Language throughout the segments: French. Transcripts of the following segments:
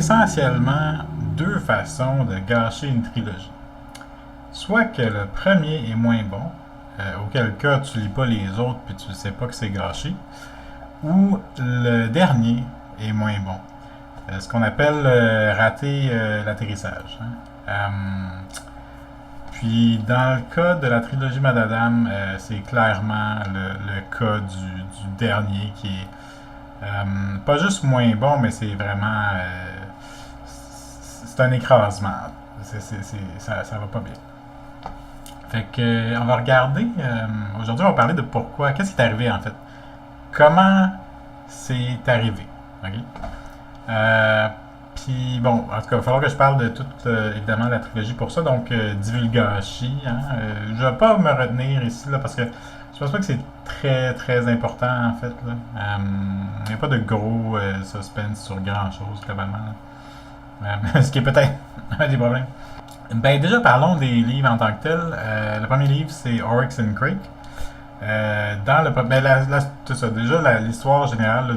essentiellement deux façons de gâcher une trilogie. Soit que le premier est moins bon, auquel cas tu lis pas les autres puis tu ne sais pas que c'est gâché, ou le dernier est moins bon. Ce qu'on appelle rater l'atterrissage. Puis dans le cas de la trilogie Madadam, c'est clairement le cas du dernier qui est pas juste moins bon, mais c'est vraiment c'est un écrasement. Ça va pas bien. Fait que on va regarder. Aujourd'hui, on va parler de pourquoi. Qu'est-ce qui est arrivé en fait? Comment c'est arrivé? Ok? Puis bon, en tout cas, il va falloir que je parle de toute évidemment la trilogie pour ça. Donc, divulgachi. Hein? Je vais pas me retenir ici là parce que je pense pas que c'est très très important en fait. Il n'y a pas de gros suspense sur grand chose globalement. Ce qui est peut-être un des problèmes. Ben déjà parlons des livres en tant que tels. Le premier livre c'est Oryx and Crake. Dans le c'est ça, déjà l'histoire générale là,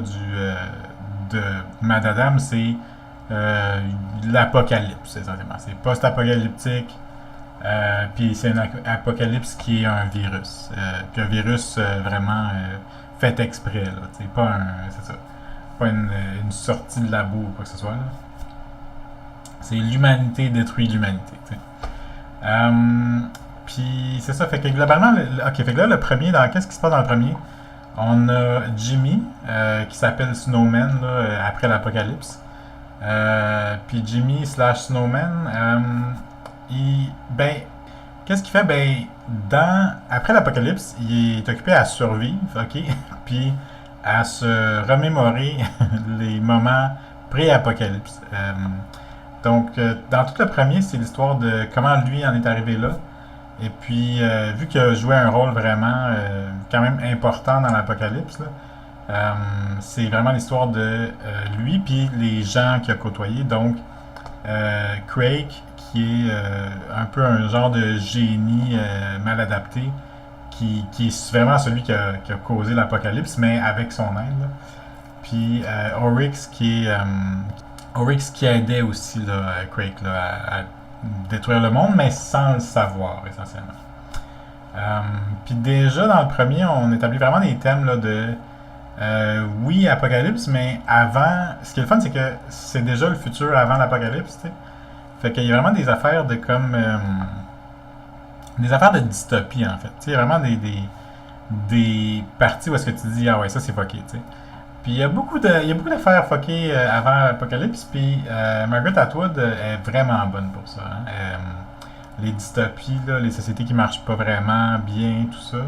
de Madadam c'est l'apocalypse essentiellement. C'est post-apocalyptique. Puis c'est un apocalypse qui est un virus. Puis un virus vraiment fait exprès. Là. C'est pas c'est ça. Pas une sortie de labo ou quoi que ce soit. Là. C'est l'humanité détruit l'humanité. Puis c'est ça. Fait que globalement, ok, fait que là, le premier, qu'est-ce qui se passe dans le premier? On a Jimmy qui s'appelle Snowman là, après l'apocalypse. Puis Jimmy / Snowman, qu'est-ce qu'il fait? Après l'apocalypse, il est occupé à survivre, ok? Puis à se remémorer les moments pré-apocalypse. Donc, dans tout le premier, c'est l'histoire de comment lui en est arrivé là. Et puis, vu qu'il a joué un rôle vraiment quand même important dans l'apocalypse, c'est vraiment l'histoire de lui puis les gens qu'il a côtoyés. Donc, Craig, qui est un peu un genre de génie mal adapté, qui est vraiment celui qui a causé l'apocalypse, mais avec son aide. Là. Puis Oryx qui aidait aussi là, Craig là, à détruire le monde, mais sans le savoir essentiellement. Puis déjà dans le premier, on établit vraiment des thèmes là, de oui, apocalypse, mais avant. Ce qui est le fun, c'est que c'est déjà le futur avant l'apocalypse, tu sais. Fait qu'il y a vraiment des affaires de comme. Des affaires de dystopie, en fait. Tu sais, il y a vraiment des parties où est-ce que tu dis, ah ouais, ça c'est fucké, tu sais. Puis il y a beaucoup d'affaires fuckées avant l'apocalypse, puis Margaret Atwood est vraiment bonne pour ça. Hein. Les dystopies, là, les sociétés qui marchent pas vraiment bien, tout ça.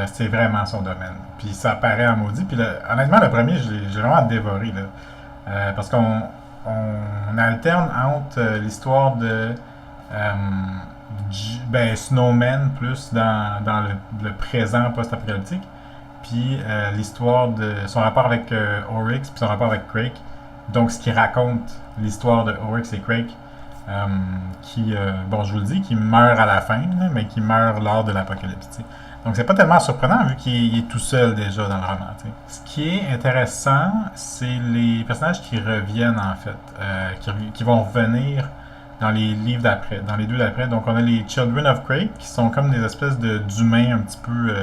C'est vraiment son domaine. Puis ça paraît en maudit. Puis honnêtement, le premier, j'ai vraiment dévoré. Là. Parce qu'on alterne entre l'histoire de Snowman plus dans le présent post-apocalyptique, puis l'histoire de son rapport avec Oryx, puis son rapport avec Craig. Donc ce qui raconte l'histoire de Oryx et Craig, qui, je vous le dis, qui meurt à la fin, là, mais qui meurt lors de l'apocalypse. T'sais. Donc c'est pas tellement surprenant vu qu'il est tout seul déjà dans le roman. T'sais. Ce qui est intéressant, c'est les personnages qui reviennent en fait, qui vont revenir dans les livres d'après, dans les deux d'après. Donc on a les Children of Craig qui sont comme des espèces d'humains un petit peu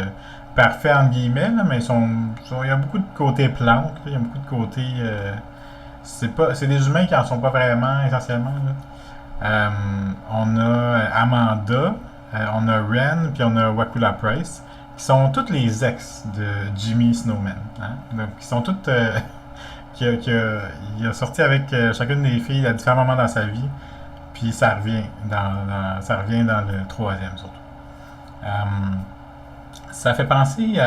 parfaits entre guillemets, là, mais il y a beaucoup de côté plantes, il y a beaucoup de côté c'est des humains qui en sont pas vraiment essentiellement. Là. On a Amanda. On a Ren, puis on a Wakula Price, qui sont toutes les ex de Jimmy Snowman. Hein? Donc, qui sont toutes. Il a sorti avec chacune des filles à différents moments dans sa vie, puis ça revient dans le troisième surtout. Ça fait penser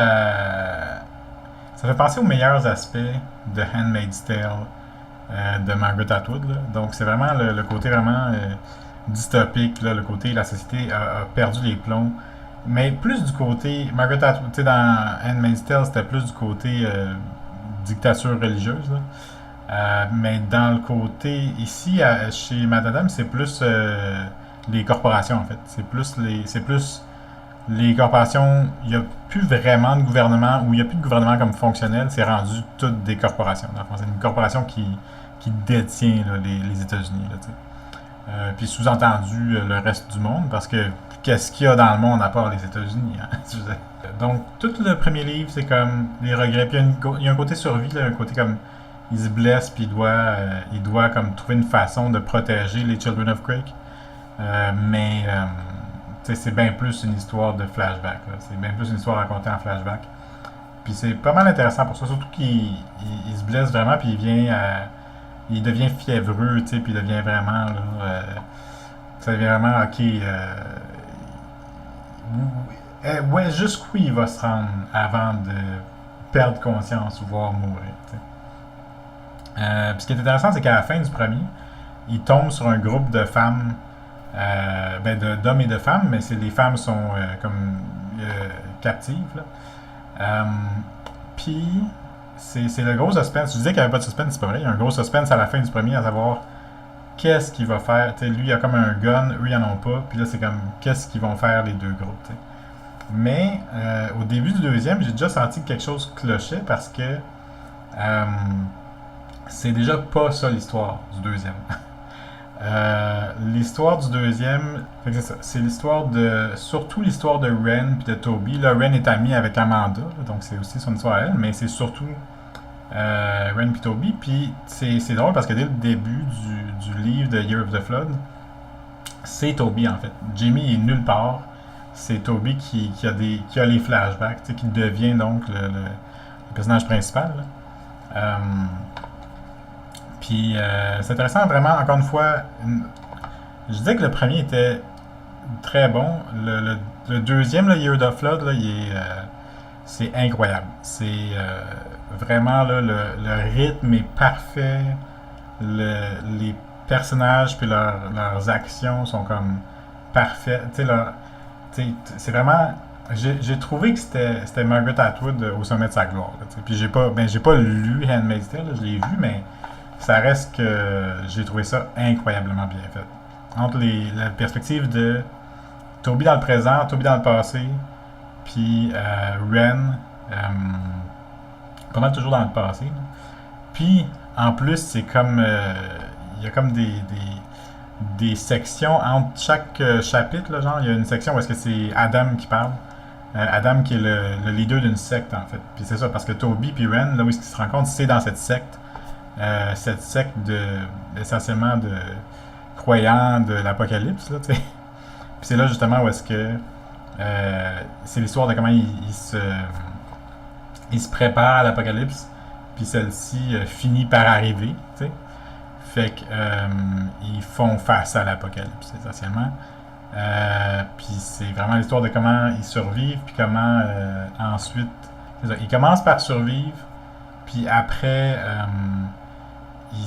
aux meilleurs aspects de Handmaid's Tale de Margaret Atwood. Là. Donc, c'est vraiment le côté vraiment. Dystopique, là, le côté la société a perdu les plombs, mais plus du côté Margaret Atwood, tu sais, dans Handmaid's Tale, c'était plus du côté dictature religieuse, là. Mais dans le côté ici chez Madadam, c'est plus les corporations en fait, c'est plus les corporations, il n'y a plus vraiment de gouvernement, ou il n'y a plus de gouvernement comme fonctionnel, c'est rendu toutes des corporations. C'est une corporation qui qui détient là, les États-Unis. Là, puis sous-entendu le reste du monde, parce que qu'est-ce qu'il y a dans le monde à part les États-Unis? Hein? Donc, tout le premier livre, c'est comme les regrets. Puis il y a un côté survie, là, un côté comme il se blesse, puis il doit comme trouver une façon de protéger les Children of Creek. Mais c'est bien plus une histoire de flashback. C'est bien plus une histoire racontée en flashback. Puis c'est pas mal intéressant pour ça, surtout qu'il se blesse vraiment, puis il devient fiévreux, tu sais, puis il devient vraiment, là, ça devient vraiment, ok, ouais, jusqu'où il va se rendre avant de perdre conscience ou voire mourir, tu sais. Puis ce qui est intéressant, c'est qu'à la fin du premier, il tombe sur un groupe de femmes, d'hommes et de femmes, mais les femmes sont comme captives, là. Puis, c'est le gros suspense. Je disais qu'il n'y avait pas de suspense, c'est pas vrai. Il y a un gros suspense à la fin du premier, à savoir qu'est-ce qu'il va faire. T'sais, lui, il a comme un gun, eux, ils en ont pas. Puis là, c'est comme qu'est-ce qu'ils vont faire les deux groupes. T'sais. Mais au début du deuxième, j'ai déjà senti que quelque chose clochait parce que c'est déjà pas ça l'histoire du deuxième. L'histoire du deuxième, c'est l'histoire surtout l'histoire de Ren puis de Toby. Là, Ren est ami avec Amanda, là, donc c'est aussi son histoire à elle, mais c'est surtout Ren puis Toby. Puis c'est drôle parce que dès le début du livre de Year of the Flood, c'est Toby en fait. Jamie est nulle part. C'est Toby qui a les flashbacks, qui devient donc le personnage principal. Puis c'est intéressant, vraiment, encore une fois, je disais que le premier était très bon. Le deuxième, le Year of Flood, là, c'est incroyable. C'est vraiment, là, le rythme est parfait. Les personnages puis leurs actions sont comme parfaits. C'est vraiment... J'ai trouvé que c'était Margaret Atwood au sommet de sa gloire. Là, puis j'ai pas lu Handmaid's Tale, là, je l'ai vu, mais ça reste que j'ai trouvé ça incroyablement bien fait. Entre la perspective de Toby dans le présent, Toby dans le passé, puis Ren, pas mal toujours dans le passé. Là. Puis, en plus, c'est comme... il y a comme des sections entre chaque chapitre, là, genre, il y a une section où est-ce que c'est Adam qui parle. Adam qui est le leader d'une secte, en fait. Puis c'est ça, parce que Toby puis Ren, là où est-ce qu'ils se rencontrent, c'est dans cette secte. Cette secte essentiellement de croyants de l'apocalypse, là, tu sais. Puis c'est là, justement, où est-ce que c'est l'histoire de comment il se prépare à l'apocalypse, puis celle-ci finit par arriver, tu sais. Fait que ils font face à l'apocalypse, essentiellement. Puis c'est vraiment l'histoire de comment ils survivent, puis comment ensuite... C'est ça, ils commencent par survivre, puis après...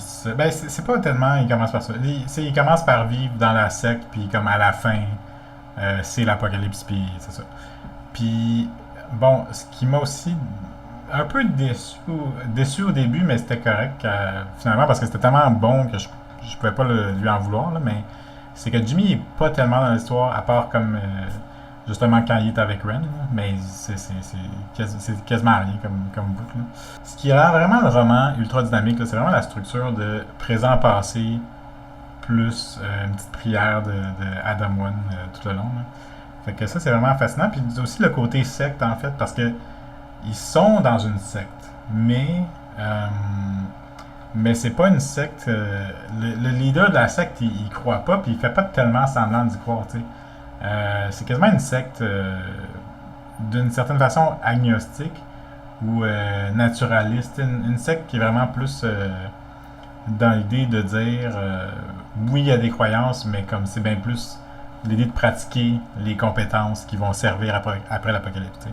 c'est pas tellement ils commencent par survivre. Ils commencent par vivre dans la secte, puis comme à la fin, c'est l'apocalypse, puis c'est ça. Puis, bon, ce qui m'a aussi un peu déçu au début, mais c'était correct finalement parce que c'était tellement bon que je pouvais pas lui en vouloir, là, mais c'est que Jimmy est pas tellement dans l'histoire, à part comme justement quand il est avec Ren, là, mais c'est quasiment rien comme bout. Là. Ce qui rend vraiment le roman ultra dynamique, là, c'est vraiment la structure de présent-passé plus une petite prière de Adam One tout le long. Là. Fait que ça, c'est vraiment fascinant. Puis aussi le côté secte, en fait, parce que ils sont dans une secte, mais c'est pas une secte. Le leader de la secte, il croit pas, puis il fait pas tellement semblant d'y croire, tu sais. C'est quasiment une secte d'une certaine façon agnostique ou naturaliste. Une secte qui est vraiment plus dans l'idée de dire oui, il y a des croyances, mais comme c'est bien plus l'idée de pratiquer les compétences qui vont servir après l'apocalypse.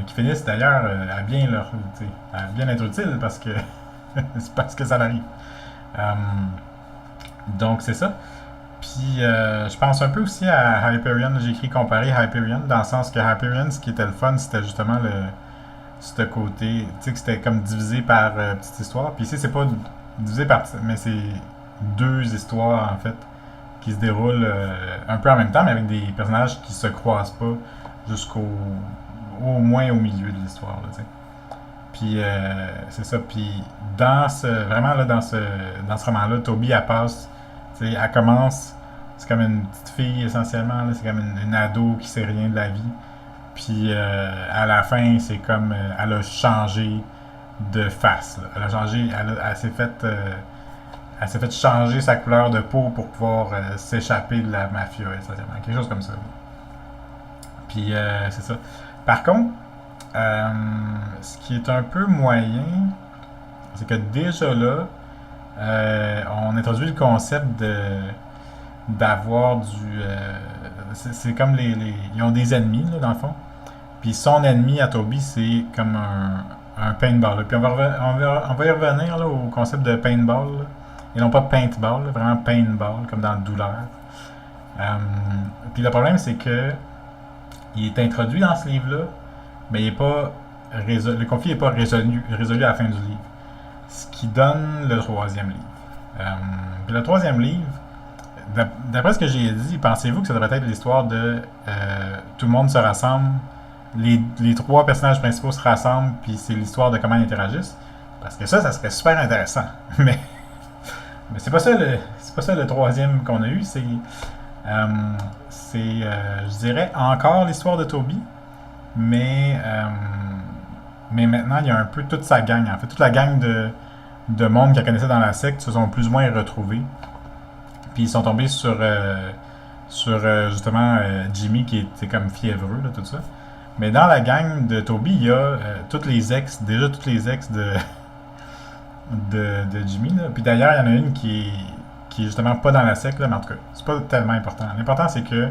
Qui finissent d'ailleurs à bien être utiles parce que c'est parce que ça arrive. Donc c'est ça. Puis je pense un peu aussi à Hyperion. J'ai écrit comparer Hyperion dans le sens que Hyperion, ce qui était le fun, c'était justement ce côté, tu sais, que c'était comme divisé par petite histoire. Puis ici, c'est pas divisé par, mais c'est deux histoires en fait qui se déroulent un peu en même temps, mais avec des personnages qui se croisent pas jusqu'au au moins au milieu de l'histoire. Là, Puis c'est ça. Puis vraiment là, dans ce roman-là, Toby, elle passe, tu sais, elle commence, c'est comme une petite fille essentiellement, là, c'est comme une ado qui sait rien de la vie. Puis à la fin, c'est comme elle a changé de face. Là. Elle a changé, elle s'est fait changer sa couleur de peau pour pouvoir s'échapper de la mafia essentiellement, quelque chose comme ça. Puis c'est ça. Par contre, ce qui est un peu moyen, c'est que déjà là, on introduit le concept d'avoir du. C'est comme ils ont des ennemis, là, dans le fond. Puis son ennemi à Toby, c'est comme un paintball. Là. Puis on va y revenir là, au concept de paintball. Là. Et non pas paintball, là, vraiment paintball, comme dans douleur. Euh, Puis le problème, c'est que il est introduit dans ce livre-là, mais il est pas le conflit n'est pas résolu à la fin du livre. Ce qui donne le troisième livre. Puis le troisième livre, d'après ce que j'ai dit, pensez-vous que ça devrait être l'histoire de tout le monde se rassemble, les trois personnages principaux se rassemblent, puis c'est l'histoire de comment ils interagissent? Parce que ça serait super intéressant. Mais c'est pas ça le troisième qu'on a eu. Je dirais, encore l'histoire de Toby, mais maintenant, il y a un peu toute sa gang. En fait, toute la gang de monde qu'elle connaissait dans la secte se sont plus ou moins retrouvés. Puis ils sont tombés sur justement Jimmy qui était comme fiévreux, là, tout ça. Mais dans la gang de Toby, il y a toutes les ex de Jimmy. Là. Puis d'ailleurs, il y en a une qui est justement pas dans la secte, là, mais en tout cas, c'est pas tellement important. L'important, c'est que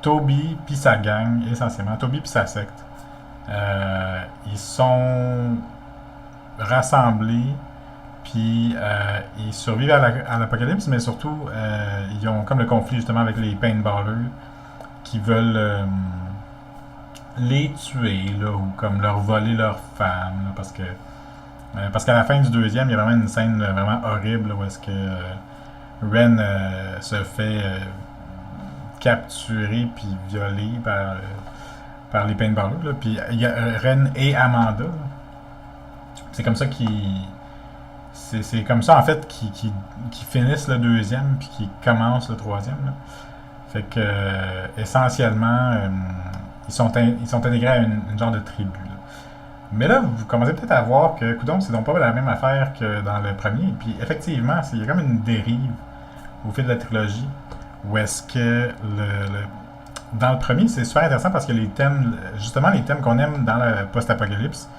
Toby puis sa gang, essentiellement, Toby puis sa secte, ils sont rassemblés, puis ils survivent à l'apocalypse, mais surtout, ils ont comme le conflit justement avec les paintballers qui veulent les tuer, là, ou comme leur voler leur femme, là, parce qu'à la fin du deuxième, il y a vraiment une scène vraiment horrible là, où est-ce que Ren se fait capturer puis violer par les paintballers. Là. Puis il y a Ren et Amanda. Là. C'est comme ça c'est comme ça en fait qu'ils finissent le deuxième puis qu'ils commencent le troisième. Là. Fait que essentiellement ils sont intégrés à une genre de tribu. Là. Mais là, vous commencez peut-être à voir que coudonc, c'est donc pas la même affaire que dans le premier. Puis effectivement, il y a comme une dérive au fil de la trilogie où est-ce que dans le premier, c'est super intéressant parce que les thèmes, justement les thèmes qu'on aime dans le post-apocalypse,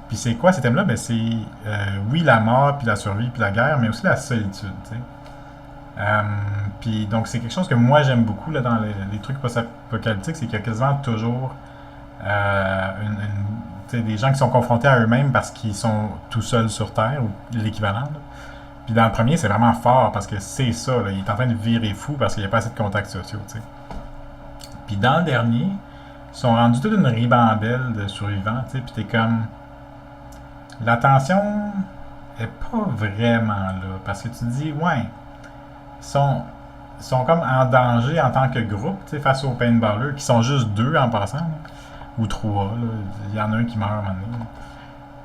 puis c'est quoi ces thèmes-là? Ben c'est, oui, la mort, puis la survie, puis la guerre, mais aussi la solitude, tu sais. Puis donc c'est quelque chose que moi j'aime beaucoup là, dans les trucs post-apocalyptiques, c'est qu'il y a quasiment toujours des gens qui sont confrontés à eux-mêmes parce qu'ils sont tout seuls sur Terre, ou l'équivalent. Là. Puis dans le premier, c'est vraiment fort parce que c'est ça, là, il est en train de virer fou parce qu'il n'y a pas assez de contacts sociaux. T'sais. Puis dans le dernier, ils sont rendus toute une ribambelle de survivants, puis t'es comme. La tension est pas vraiment là parce que tu te dis, ouais, ils sont comme en danger en tant que groupe face aux paintballers qui sont juste deux en passant. Là. Ou trois, là. Il y en a un qui meurt à un moment donné. Là.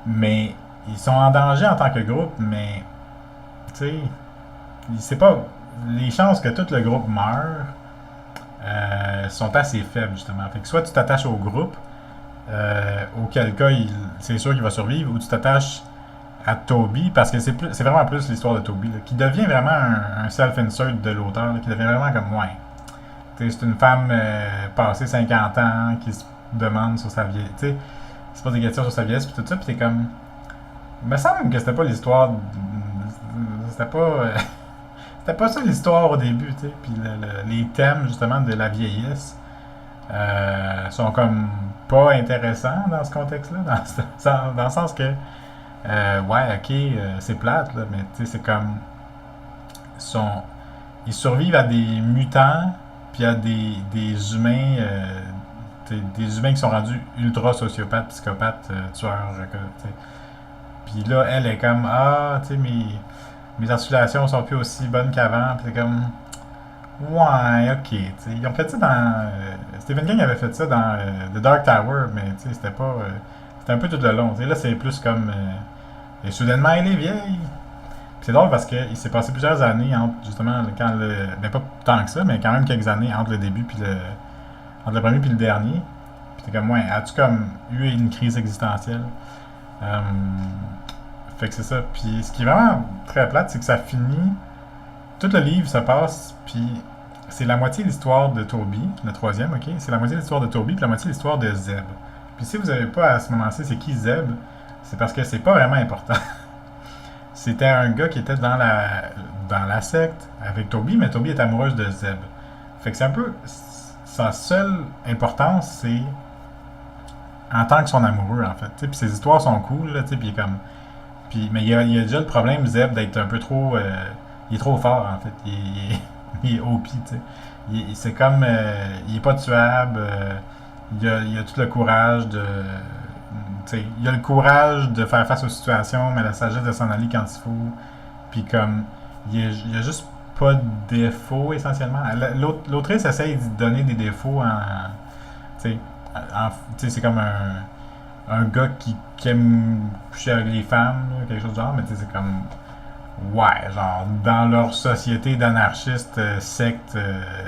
Mais ils sont en danger en tant que groupe, mais tu sais, c'est pas. Les chances que tout le groupe meure sont assez faibles justement. Fait que soit tu t'attaches au groupe, auquel cas c'est sûr qu'il va survivre, ou tu t'attaches à Toby, parce que c'est vraiment plus l'histoire de Toby, là, qui devient vraiment un self-insert de l'auteur, là, qui devient vraiment comme ouais. C'est une femme passée 50 ans qui se demande sur sa vieillesse. Tu sais, c'est pas des questions sur sa vieillesse puis tout ça, puis t'es comme. Il me semble que c'était pas l'histoire. C'était pas. C'était pas ça l'histoire au début, tu sais. Puis les thèmes justement de la vieillesse sont comme pas intéressants dans ce contexte-là, dans le sens que. Ouais, ok, c'est plate, là, mais tu sais, c'est comme. Ils survivent à des mutants, puis à des humains. Des humains qui sont rendus ultra sociopathes, psychopathes, tueurs. Puis là, elle est comme ah, tu sais, mes articulations sont plus aussi bonnes qu'avant. Puis c'est comme ouais, ok. T'sais. Ils ont fait ça dans. Stephen King avait fait ça dans The Dark Tower, mais tu sais, c'était C'est un peu tout le long. Tu sais, là, c'est plus comme. Et soudainement, elle est vieille. Puis c'est drôle parce qu'il s'est passé plusieurs années entre, justement, quand le. Ben, pas tant que ça, mais quand même quelques années entre le début puis le. Entre le premier puis le dernier. Puis t'es comme, ouais, as-tu comme eu une crise existentielle? Euh, Fait que c'est ça. Puis ce qui est vraiment très plate, c'est que ça finit. Tout le livre se passe, puis c'est la moitié de l'histoire de Toby, le troisième, ok? C'est la moitié de l'histoire de Toby, puis la moitié de l'histoire de Zeb. Puis si vous n'avez pas à ce moment-ci, c'est qui Zeb? C'est parce que c'est pas vraiment important. C'était un gars qui était dans la secte avec Toby, mais Toby est amoureuse de Zeb. Fait que c'est un peu. Sa seule importance, c'est en tant que son amoureux, en fait. T'sais, puis ses histoires sont cool, là, puis il est comme. Puis, mais il y a déjà le problème, Zeb, d'être un peu trop. Il est trop fort, en fait. Il est OP, tu sais. C'est comme. Il est pas tuable. Il a tout le courage de. Tu sais, il a le courage de faire face aux situations, mais la sagesse de s'en aller quand il faut. Puis comme. Il a juste pas de défauts, essentiellement. L'autrice essaye de donner des défauts en. Tu sais, c'est comme un gars qui aime coucher avec les femmes, là, quelque chose du genre, mais tu sais, c'est comme. Ouais, genre, dans leur société d'anarchistes, secte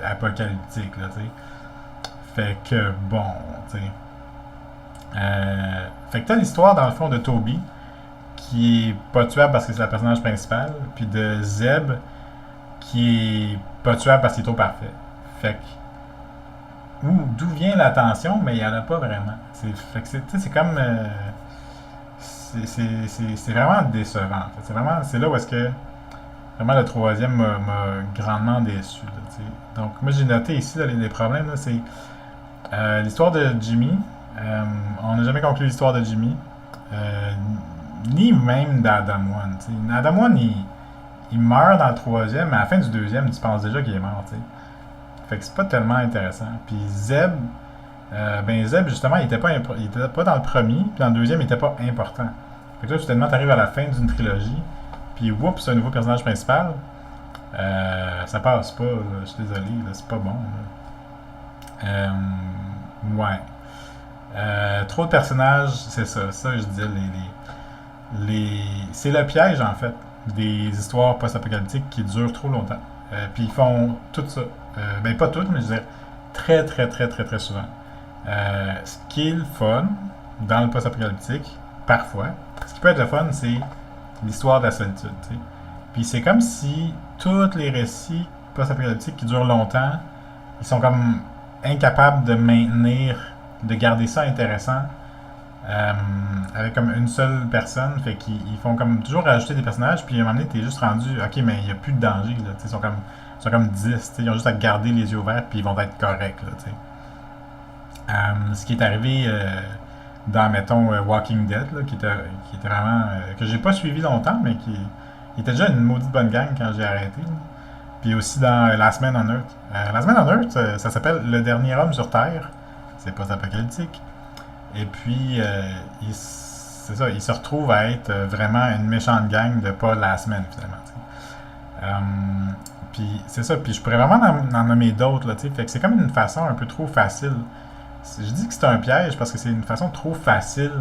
apocalyptique, là, tu sais. Fait que, bon, tu sais. Fait que t'as l'histoire, dans le fond, de Toby, qui est pas tuable parce que c'est le personnage principal, puis de Zeb, qui est pas tuable parce qu'il est trop parfait. Fait que. D'où vient la tension, mais il n'y en a pas vraiment. Fait que c'est comme. C'est vraiment décevant. En fait. C'est là où est-ce que vraiment le troisième m'a grandement déçu. Là, donc moi j'ai noté ici là, les problèmes, là, c'est l'histoire de Jimmy. On n'a jamais conclu l'histoire de Jimmy. Ni même d'Adam One. Adam One, il meurt dans le troisième, mais à la fin du deuxième, tu penses déjà qu'il est mort. T'sais. Fait que c'est pas tellement intéressant. Puis Zeb, ben Zeb, justement, il était pas dans le premier, puis dans le deuxième, il était pas important. Fait que là, soudainement, t'arrives à la fin d'une trilogie, puis whoops, c'est un nouveau personnage principal. Ça passe pas, là, je suis désolé, là, c'est pas bon. Ouais. Trop de personnages, c'est ça. Ça, je disais, c'est le piège, en fait, des histoires post-apocalyptiques qui durent trop longtemps. Puis ils font tout ça. Ben, pas toutes, mais je dirais très, très, très, très, très souvent. Ce qui est le fun dans le post-apocalyptique, parfois, ce qui peut être le fun, c'est l'histoire de la solitude. T'sais. Puis c'est comme si tous les récits post-apocalyptiques qui durent longtemps, ils sont comme incapables de maintenir, de garder ça intéressant avec comme une seule personne. Fait qu'ils font comme toujours rajouter des personnages, puis à un moment donné, t'es juste rendu, ok, mais il n'y a plus de danger. Là, ils sont comme 10, ils ont juste à garder les yeux ouverts, puis ils vont être corrects. Là, ce qui est arrivé dans, mettons, Walking Dead, là, qui était vraiment. Que j'ai pas suivi longtemps, mais qui était déjà une maudite bonne gang quand j'ai arrêté. Là. Puis aussi dans Last Man on Earth. Last Man on Earth, ça s'appelle Le dernier homme sur Terre. C'est post-apocalyptique. Et puis, c'est ça, il se retrouve à être vraiment une méchante gang de pas Last Man, finalement. Puis c'est ça, puis je pourrais vraiment en nommer d'autres, là, tu sais. Fait que c'est comme une façon un peu trop facile. Je dis que c'est un piège parce que c'est une façon trop facile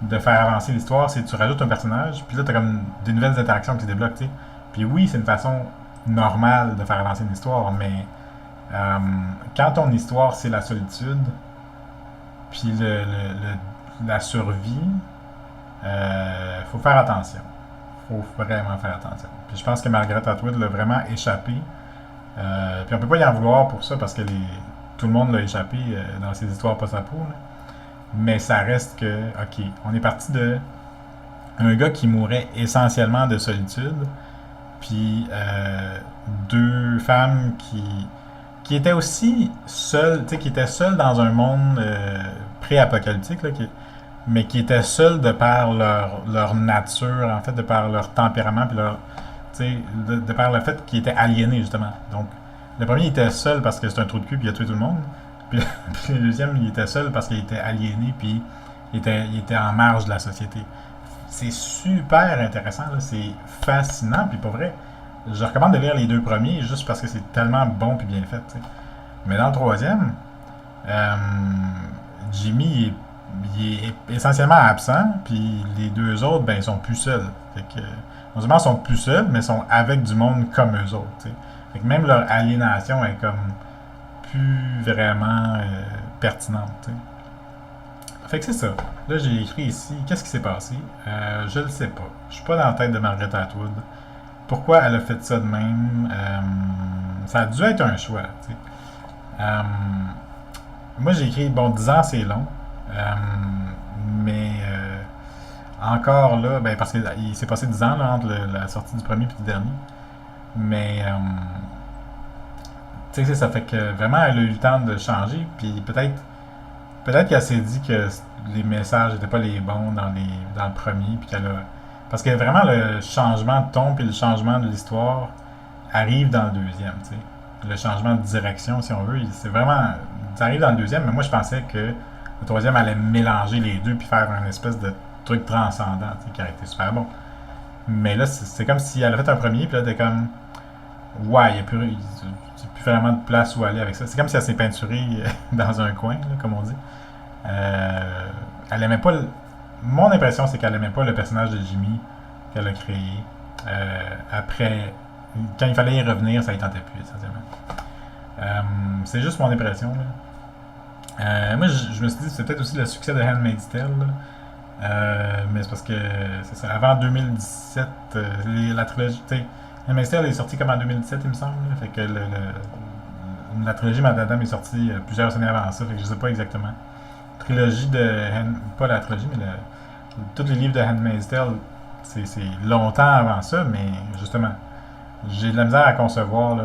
de faire avancer l'histoire. C'est tu rajoutes un personnage, puis là, t'as comme des nouvelles interactions qui se débloquent, tu sais. Puis oui, c'est une façon normale de faire avancer une histoire, mais quand ton histoire, c'est la solitude, puis la survie, faut faire attention. Faut vraiment faire attention. Puis je pense que Margaret Atwood l'a vraiment échappé. Puis on peut pas y en vouloir pour ça parce que tout le monde l'a échappé dans ses histoires post-apo. Mais ça reste que, ok, on est parti de un gars qui mourait essentiellement de solitude, puis deux femmes qui étaient aussi seules, tu sais, qui étaient seules dans un monde pré-apocalyptique, là, mais qui étaient seuls de par leur nature, en fait, de par leur tempérament, puis de par le fait qu'ils étaient aliénés, justement. Donc, le premier, il était seul parce que c'est un trou de cul, puis il a tué tout le monde. Puis le deuxième, il était seul parce qu'il était aliéné, puis il était en marge de la société. C'est super intéressant, là, c'est fascinant, puis pour vrai, je recommande de lire les deux premiers, juste parce que c'est tellement bon puis bien fait, t'sais. Mais dans le troisième, Jimmy il est essentiellement absent, puis les deux autres, ben, ils sont plus seuls. Fait que, non seulement ils sont plus seuls, mais ils sont avec du monde comme eux autres, t'sais. Fait que même leur aliénation est comme plus vraiment pertinente, t'sais. Fait que c'est ça. Là, j'ai écrit ici, qu'est-ce qui s'est passé? Je le sais pas. Je suis pas dans la tête de Margaret Atwood. Pourquoi elle a fait ça de même? Ça a dû être un choix, tu sais. Euh, Moi, j'ai écrit, bon, 10 ans, c'est long. Mais encore là, ben, parce qu'il s'est passé 10 ans là, entre la sortie du premier et du dernier. Mais, tu sais, ça fait que vraiment, elle a eu le temps de changer. Puis peut-être qu'elle s'est dit que les messages n'étaient pas les bons dans le premier. Puis qu'elle a. Parce que vraiment, le changement de ton et le changement de l'histoire arrive dans le deuxième, tu sais. Le changement de direction, si on veut, c'est vraiment. Ça arrive dans le deuxième, mais moi, je pensais que le troisième allait mélanger les deux puis faire une espèce de truc transcendant, tu sais, qui aurait été super bon. Mais là, c'est comme si elle avait fait un premier, puis là, t'es comme. Ouais, il n'y a plus, vraiment de place où aller avec ça. C'est comme si elle s'est peinturée dans un coin, là, comme on dit. Elle aimait pas. Mon impression, c'est qu'elle aimait pas le personnage de Jimmy qu'elle a créé. Après, quand il fallait y revenir, ça y tentait plus, essentiellement. C'est juste mon impression, là. Moi, je me suis dit que c'était peut-être aussi le succès de Handmaid's Tale, là. Mais c'est parce que, c'est ça, avant 2017, la trilogie, tu sais, Handmaid's Tale est sorti comme en 2017, il me semble, là. Fait que la trilogie Madame est sortie plusieurs années avant ça, fait que je sais pas exactement. Trilogie de, pas la trilogie, mais tous les livres de Handmaid's Tale, c'est longtemps avant ça, mais justement, j'ai de la misère à concevoir, là,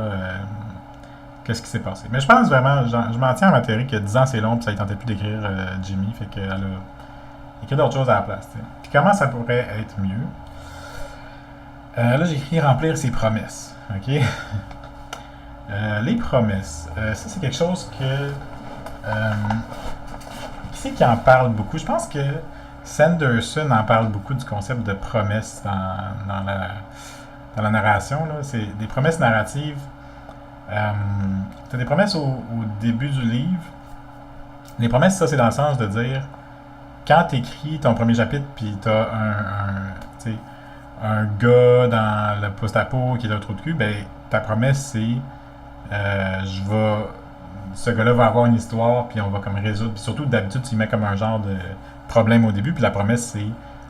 qu'est-ce qui s'est passé. Mais je pense vraiment, je m'en tiens à ma théorie que 10 ans c'est long, puis ça ne tentait plus d'écrire Jimmy, fait qu'elle a écrit d'autres choses à la place, t'sais. Puis comment ça pourrait être mieux? Là, j'ai écrit remplir ses promesses, ok? Les promesses, ça c'est quelque chose que... qui c'est qui en parle beaucoup? Je pense que Sanderson en parle beaucoup du concept de promesses dans la narration, là. C'est des promesses narratives. Tu as des promesses au début du livre. Les promesses, ça, c'est dans le sens de dire, quand tu écris ton premier chapitre, puis tu as un gars dans le post-apo qui est un trou de cul, ben, ta promesse, c'est ce gars-là va avoir une histoire, puis on va comme résoudre. Puis surtout, d'habitude, tu y mets comme un genre de problème au début, puis la promesse, c'est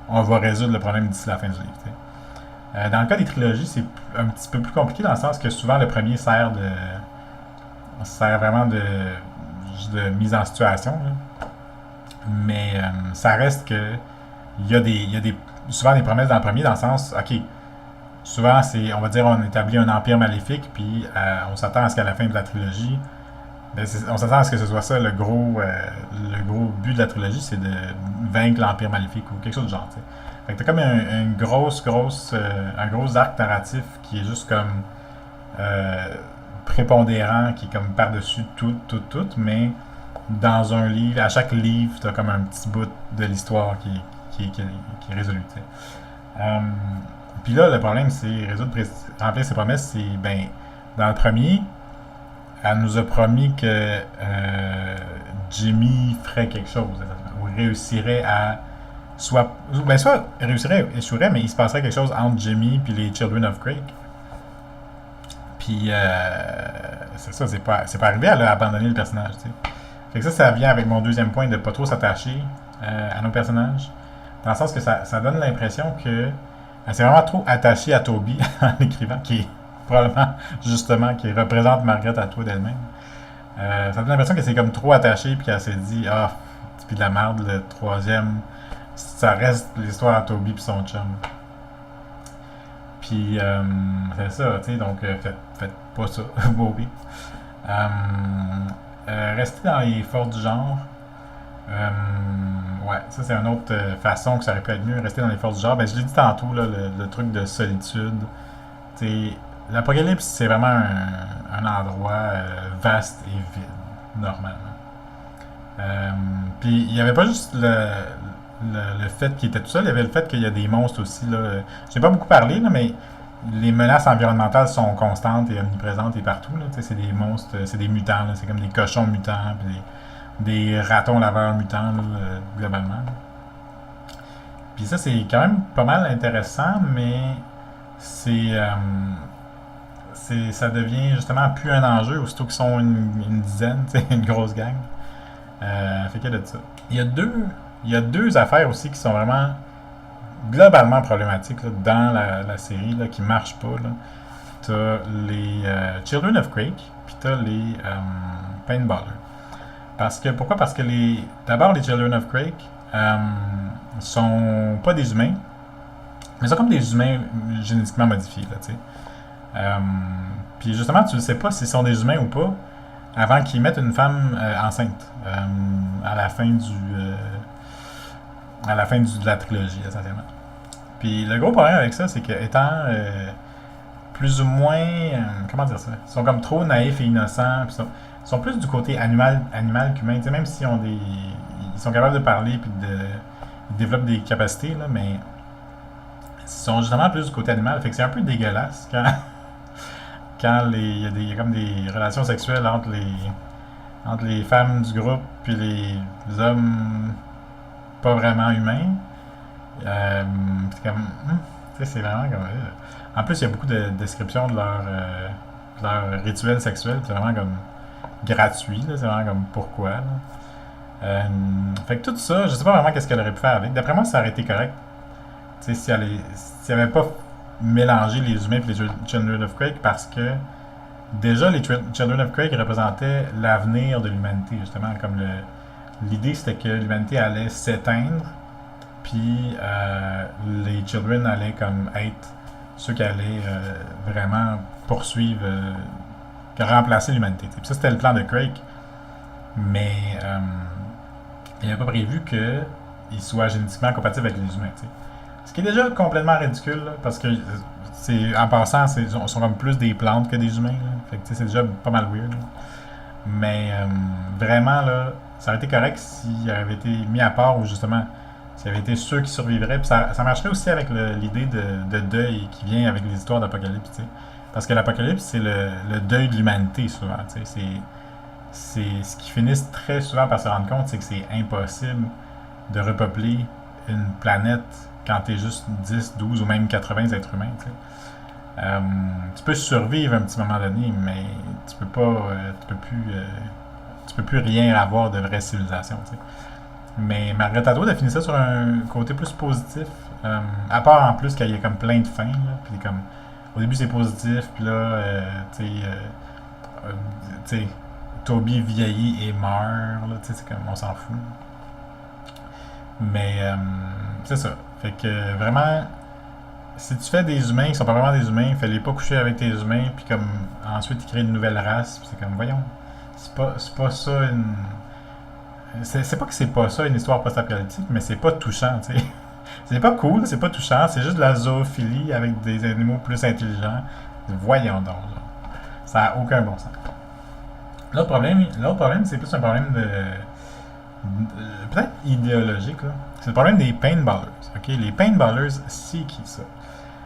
on va résoudre le problème d'ici la fin du livre. Dans le cas des trilogies, c'est un petit peu plus compliqué dans le sens que souvent le premier sert vraiment de mise en situation, là. Mais ça reste que il y a souvent des promesses dans le premier dans le sens, ok, souvent c'est, on va dire, on établit un empire maléfique, puis on s'attend à ce qu'à la fin de la trilogie, ben, on s'attend à ce que ce soit ça le gros but de la trilogie, c'est de vaincre l'empire maléfique ou quelque chose de genre, t'sais. Fait que t'as comme un gros arc narratif qui est juste comme prépondérant, qui est comme par-dessus tout, mais dans un livre, à chaque livre, t'as comme un petit bout de l'histoire qui est résolu, t'sais. Puis là, le problème, c'est remplir ses promesses, c'est, ben, dans le premier, elle nous a promis que Jimmy ferait quelque chose, ou réussirait à soit réussirait, échouerait, mais il se passerait quelque chose entre Jimmy et les Children of Creek. Puis c'est ça, c'est pas arrivé, elle a abandonné le personnage, tu sais. Fait que ça vient avec mon deuxième point de pas trop s'attacher à nos personnages, dans le sens que ça donne l'impression que elle s'est vraiment trop attachée à Toby en l'écrivant, qui est probablement justement qui représente Margaret Atwood d'elle-même. Ça donne l'impression qu'elle s'est comme trop attachée puis qu'elle s'est dit c'est puis de la merde le troisième, ça reste l'histoire à Toby puis son chum. Puis c'est ça, tu sais, donc faites pas ça, Bobby. Rester dans les forces du genre. Ouais, ça c'est une autre façon que ça aurait pu être mieux, rester dans les forces du genre. Ben je l'ai dit tantôt, là, le truc de solitude. T'sais, l'apocalypse, c'est vraiment un endroit vaste et vide, normalement. Puis il n'y avait pas juste le fait qu'il était tout seul, il y avait le fait qu'il y a des monstres aussi. Là. Je n'ai pas beaucoup parlé, là, mais les menaces environnementales sont constantes et omniprésentes et partout. Là. C'est des monstres, c'est des mutants, là. C'est comme des cochons mutants. Puis des ratons laveurs mutants, là, globalement. Puis ça, c'est quand même pas mal intéressant, mais c'est, ça devient justement plus un enjeu, aussitôt qu'ils sont une dizaine, une grosse gang. Fait qu'il y a de ça. Il y a deux affaires aussi qui sont vraiment globalement problématiques là, dans la série, là, qui marchent pas. Là. T'as les Children of Quake, puis t'as les Paintballers. Pourquoi? Parce que d'abord, les Children of Quake sont pas des humains, mais sont comme des humains génétiquement modifiés, là, tu sais. Puis justement, tu ne sais pas s'ils sont des humains ou pas avant qu'ils mettent une femme enceinte à la fin de la trilogie, essentiellement. Puis le gros problème avec ça, c'est que étant plus ou moins, comment dire ça, ils sont comme trop naïfs et innocents, puis ils sont plus du côté animal qu'humain, tu sais, même s'ils ont ils sont capables de parler puis ils développent des capacités, là, mais ils sont justement plus du côté animal, fait que c'est un peu dégueulasse il y a comme des relations sexuelles entre les femmes du groupe puis les hommes pas vraiment humains. C'est comme, tu sais, c'est vraiment comme. En plus, il y a beaucoup de descriptions de leur rituel sexuel, c'est vraiment comme gratuit, là, c'est vraiment comme pourquoi. Là. Fait que tout ça, je sais pas vraiment qu'est-ce qu'elle aurait pu faire avec. D'après moi, ça aurait été correct. Tu sais, si elle avait pas mélangé les humains et les Children of Quake, parce que déjà les Children of Quake représentaient l'avenir de l'humanité, justement, comme l'idée c'était que l'humanité allait s'éteindre, puis les Children allaient comme être ceux qui allaient vraiment poursuivre, remplacer l'humanité. Puis ça, c'était le plan de Quake, mais il n'avait pas prévu qu'ils soient génétiquement compatibles avec les humains. T'sais. Ce qui est déjà complètement ridicule, là, parce que en passant, ils sont comme plus des plantes que des humains. Là. Fait que c'est déjà pas mal weird. Là. Mais vraiment, là, ça aurait été correct s'il avait été mis à part, ou justement, s'il avait été ceux qui survivraient. Puis ça marcherait aussi avec l'idée de deuil qui vient avec les histoires d'apocalypse. T'sais. Parce que l'apocalypse, c'est le deuil de l'humanité, souvent. C'est ce qu'ils finissent très souvent par se rendre compte, c'est que c'est impossible de repeupler une planète quand t'es juste 10, 12 ou même 80 êtres humains. Tu peux survivre à un petit moment donné, mais tu peux pas, tu peux plus rien avoir de vraie civilisation. T'sais. Mais Margaret Atwood a fini ça sur un côté plus positif, à part en plus qu'il y a comme plein de fins, là, puis comme au début c'est positif, puis là, tu sais, Toby vieillit et meurt, là, c'est comme on s'en fout. Mais c'est ça. Fait que vraiment, si tu fais des humains qui sont pas vraiment des humains, fais-les pas coucher avec tes humains, puis comme ensuite ils créent une nouvelle race, puis c'est comme voyons, c'est pas ça une. C'est pas que c'est pas ça une histoire post-apocalyptique, mais c'est pas touchant, tu sais. C'est pas cool, c'est pas touchant, c'est juste de la zoophilie avec des animaux plus intelligents. Voyons donc, là. Ça a aucun bon sens. L'autre problème, c'est plus un problème peut-être idéologique, là. C'est le problème des paintballers. Okay? Les paintballers, c'est qui ça?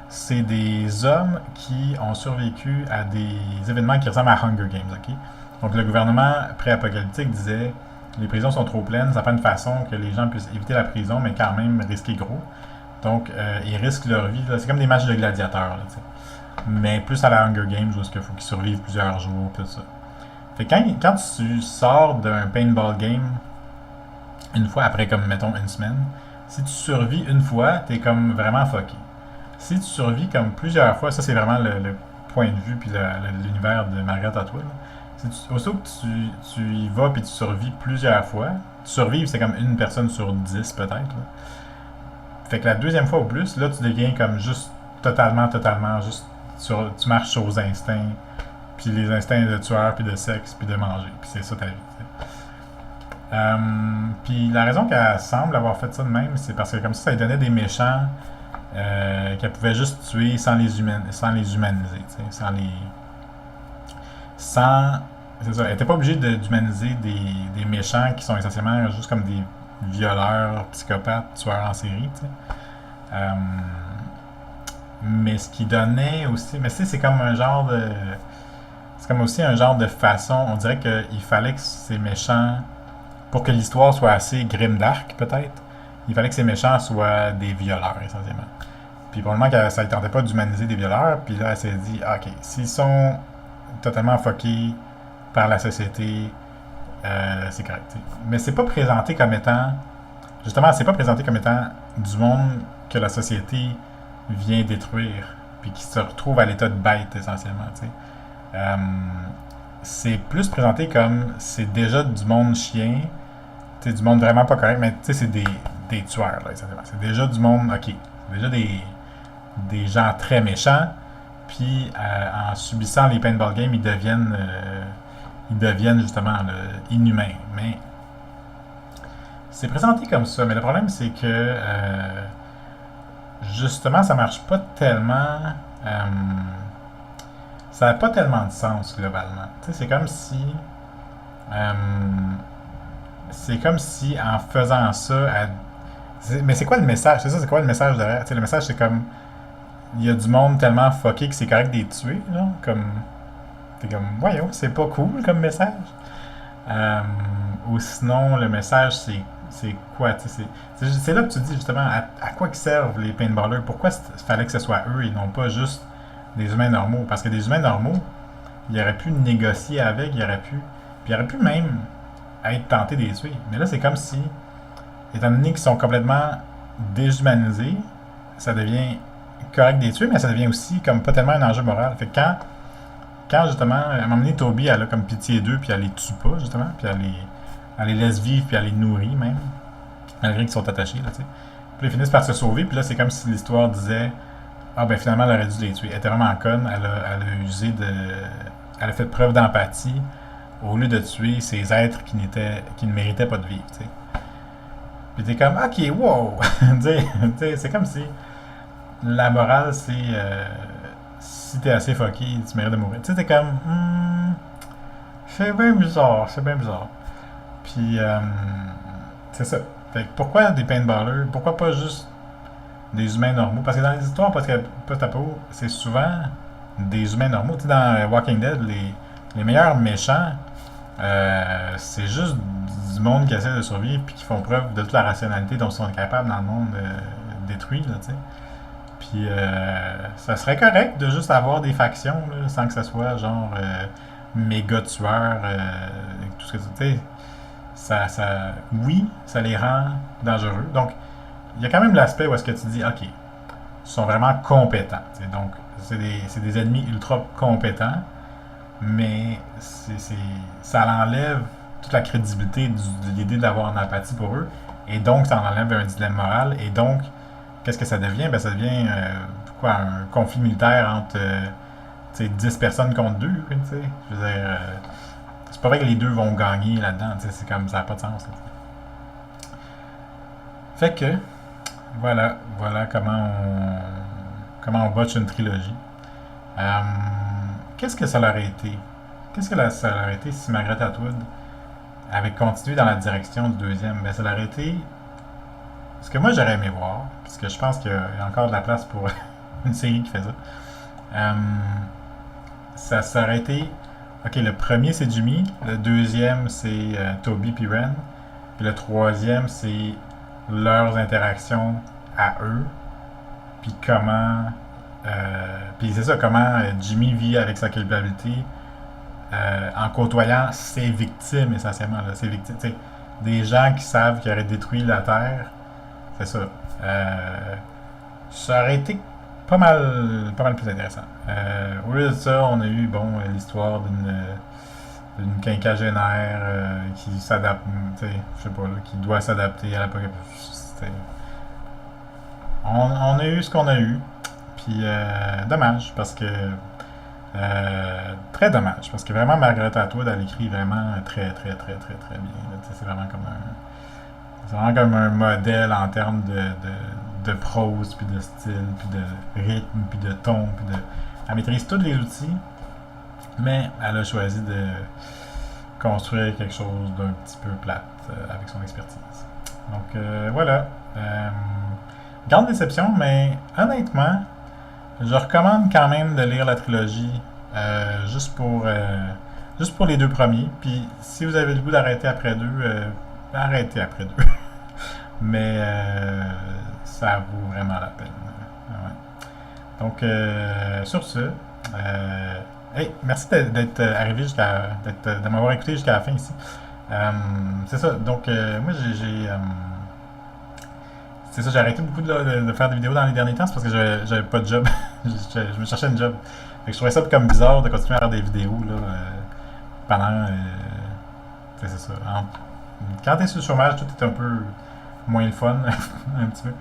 C'est des hommes qui ont survécu à des événements qui ressemblent à Hunger Games. Okay? Donc le gouvernement pré-apocalyptique disait les prisons sont trop pleines, ça prend une façon que les gens puissent éviter la prison, mais quand même risquer gros. Donc ils risquent leur vie. Là. C'est comme des matchs de gladiateurs. Là, mais plus à la Hunger Games où il faut qu'ils survivent plusieurs jours, tout ça. Fait que quand tu sors d'un paintball game une fois après, comme mettons une semaine, si tu survis une fois, t'es comme vraiment fucké. Si tu survis comme plusieurs fois, ça c'est vraiment le point de vue puis l'univers de Margaret Atwood. Aussitôt que tu y vas puis tu survis plusieurs fois, survivre c'est comme une personne sur 10 peut-être. Là. Fait que la deuxième fois ou plus, là tu deviens comme juste totalement, juste tu marches sur aux instincts, puis les instincts de tueur, puis de sexe, puis de manger, puis c'est ça ta vie. Puis la raison qu'elle semble avoir fait ça de même, c'est parce que comme ça lui donnait des méchants qu'elle pouvait juste tuer sans les humaniser, sans les... C'est ça, elle n'était pas obligée d'humaniser des méchants qui sont essentiellement juste comme des violeurs, psychopathes, tueurs en série, mais ce qui donnait aussi... Mais c'est comme un genre de... C'est comme aussi un genre de façon... On dirait qu'il fallait que ces méchants pour que l'histoire soit assez grimdark, peut-être, il fallait que ces méchants soient des violeurs, essentiellement. Puis probablement que ça ne tentait pas d'humaniser des violeurs, puis là, elle s'est dit, ah, ok, s'ils sont totalement fuckés par la société, c'est correct. T'sais. Mais c'est pas présenté comme étant, justement, c'est pas présenté comme étant du monde que la société vient détruire, puis qui se retrouve à l'état de bête, essentiellement. Euh, c'est plus présenté comme c'est déjà du monde chien, du monde vraiment pas correct, mais c'est des tueurs, là, essentiellement. C'est déjà du monde, ok, c'est déjà des gens très méchants, puis en subissant les paintball games, ils deviennent justement là, inhumains. Mais c'est présenté comme ça, mais le problème c'est que justement ça marche pas tellement. Ça n'a pas tellement de sens globalement. Euh, c'est comme si en faisant ça, mais c'est quoi le message? C'est ça, c'est quoi le message derrière? Le message c'est comme il y a du monde tellement fucké que c'est correct de les tuer, là. T'es comme, voyons, c'est pas cool comme message. Euh, ou sinon, le message, c'est quoi, c'est là que tu dis justement à quoi ils servent les paintballers. Pourquoi il fallait que ce soit eux et non pas juste des humains normaux? Parce que des humains normaux, il aurait pu négocier avec, puis il aurait pu même être tenté de les tuer. Mais là, c'est comme si, étant donné qu'ils sont complètement déshumanisés, ça devient correct de les tuer, mais ça devient aussi comme pas tellement un enjeu moral. Fait que quand justement, à un moment donné, Toby, elle a comme pitié d'eux, puis elle les tue pas, justement, puis elle les laisse vivre, puis elle les nourrit même, malgré qu'ils sont attachés, là, tu sais. Puis ils finissent par se sauver, puis là, c'est comme si l'histoire disait ah, ben finalement, elle aurait dû les tuer. Elle était vraiment conne, elle a usé de. Elle a fait preuve d'empathie au lieu de tuer ces êtres qui ne méritaient pas de vivre, tu sais. Puis t'es comme, ok, wow! C'est comme si la morale, c'est si t'es assez fucké, tu mérites de mourir. Tu sais, t'es comme, c'est bien bizarre, c'est bien bizarre. Puis, c'est ça. Fait que pourquoi des paintballers? Pourquoi pas juste des humains normaux? Parce que dans les histoires post-apo, c'est souvent des humains normaux. Tu sais, dans Walking Dead, les meilleurs méchants, c'est juste du monde qui essaie de survivre puis qui font preuve de toute la rationalité dont ils sont capables dans le monde détruit, là, tu sais. Puis ça serait correct de juste avoir des factions là, sans que ça soit genre méga tueur, tout ce que tu sais. Oui, ça les rend dangereux. Donc, il y a quand même l'aspect où est-ce que tu dis, ok, ils sont vraiment compétents. T'sais. Donc, c'est des ennemis ultra compétents, mais ça enlève toute la crédibilité de l'idée d'avoir une empathie pour eux, et donc ça enlève un dilemme moral, et donc qu'est-ce que ça devient? Ben, ça devient un conflit militaire entre 10 personnes contre 2. Je veux dire, c'est pas vrai que les deux vont gagner là-dedans. C'est comme ça n'a pas de sens. Là. Fait que, voilà comment on botche une trilogie. Qu'est-ce que ça leur aurait été? Qu'est-ce que ça leur aurait été si Margaret Atwood avait continué dans la direction du deuxième? Ben, ça leur aurait été ce que moi j'aurais aimé voir, parce que je pense qu'il y a encore de la place pour une série qui fait ça. Ça aurait été, ok, le premier c'est Jimmy, le deuxième c'est Toby puis Ren, puis le troisième c'est leurs interactions à eux, puis comment, puis c'est ça, comment Jimmy vit avec sa culpabilité en côtoyant ses victimes essentiellement, là, ses victimes, t'sais, des gens qui savent qu'ils auraient détruit la Terre. C'est ça. Ça aurait été pas mal plus intéressant. Au lieu de ça, on a eu l'histoire d'une quinquagénaire qui s'adapte, je sais pas, là, qui doit s'adapter à l'apocalypse. On a eu ce qu'on a eu. Puis dommage, parce que très dommage, parce que vraiment Margaret Atwood, elle écrit vraiment très très très très très bien. C'est vraiment comme un modèle en termes de prose, puis de style, puis de rythme, puis de ton, Elle maîtrise tous les outils, mais elle a choisi de construire quelque chose d'un petit peu plate avec son expertise. Donc voilà. Grande déception, mais honnêtement, je recommande quand même de lire la trilogie juste pour les deux premiers. Puis si vous avez le goût d'arrêter après deux, arrêté après deux. Mais ça vaut vraiment la peine. Ouais. Donc, sur ce, hey, merci d'être arrivé de m'avoir écouté jusqu'à la fin ici. C'est ça. Donc, moi, c'est ça, j'ai arrêté beaucoup de faire des vidéos dans les derniers temps, c'est parce que j'avais pas de job. Je me cherchais une job. Fait que je trouvais ça comme bizarre de continuer à faire des vidéos là, pendant. C'est ça. Quand t'es sur le chômage, tout est un peu moins le fun, un petit peu.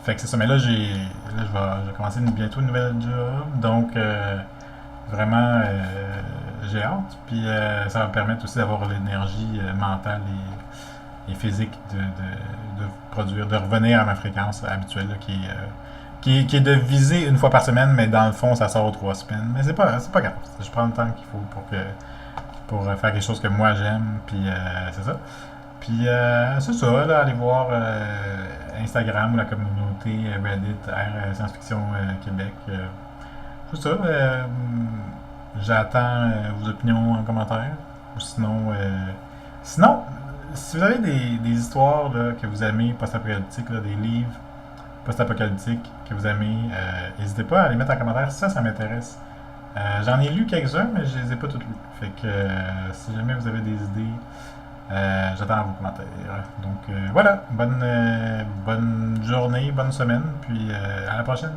Fait que c'est ça. Mais là, je vais commencer bientôt une nouvelle job. Donc, vraiment, j'ai hâte. Puis, ça va me permettre aussi d'avoir l'énergie mentale et physique de produire, de revenir à ma fréquence habituelle, là, qui est de viser une fois par semaine, mais dans le fond, ça sort aux 3 semaines. Mais c'est pas grave. Je prends le temps qu'il faut pour faire quelque chose que moi j'aime, puis c'est ça. Puis c'est ça, là, aller voir Instagram ou la communauté Reddit, Science Fiction Québec. C'est ça. J'attends vos opinions en commentaire. Ou sinon, si vous avez des histoires là, que vous aimez, post-apocalyptiques, là, des livres post-apocalyptiques que vous aimez, n'hésitez pas à les mettre en commentaire. Ça m'intéresse. J'en ai lu quelques-uns, mais je les ai pas tous lus. Fait que si jamais vous avez des idées, j'attends vos commentaires. Donc voilà, bonne journée, bonne semaine, puis à la prochaine.